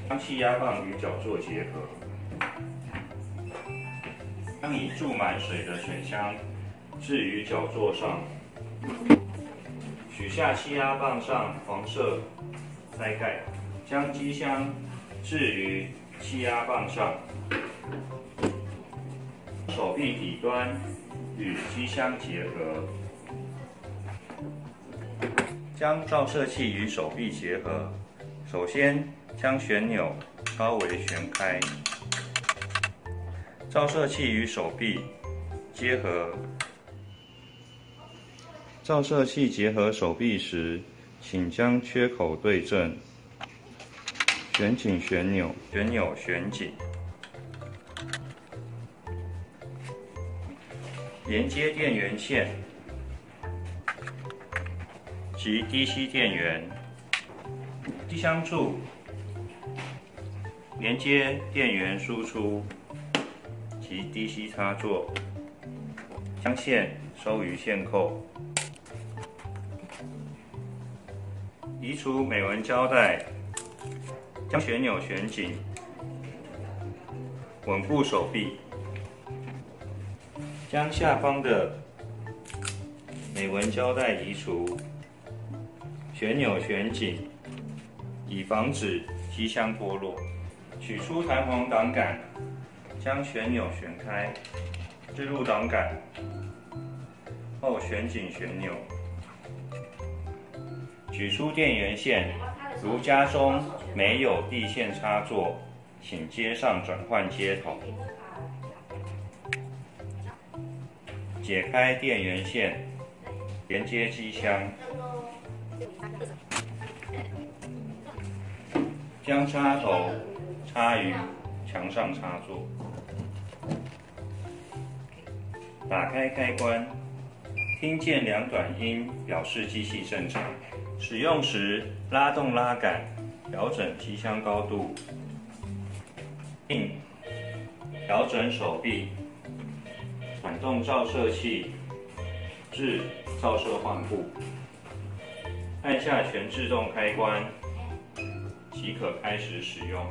将气压棒与脚座结合，将已注满水的水箱置于脚座上，取下气压棒上黄色塞盖，将机箱置于气压棒上，手臂底端与机箱结合，将照射器与手臂结合。首先将旋钮稍微旋开，照射器与手臂结合。照射器结合手臂时，请将缺口对正，旋紧旋钮，旋钮旋紧，连接电源线及 DC 电源，机箱处连接电源输出及 DC 插座，将线收于线扣，移除美纹胶带，将旋钮旋紧，稳固手臂，将下方的美纹胶带移除，旋钮旋紧，以防止机箱脱落。取出弹簧挡杆，将旋钮旋开，置入挡杆后旋紧旋钮。取出电源线，如家中没有地线插座，请接上转换接头。解开电源线，连接机箱。将插头插于墙上插座，打开开关，听见两短音表示机器正常。使用时拉动拉杆，调整机箱高度，并调整手臂，转动照射器至照射换布，按下全自动开关即可开始使用。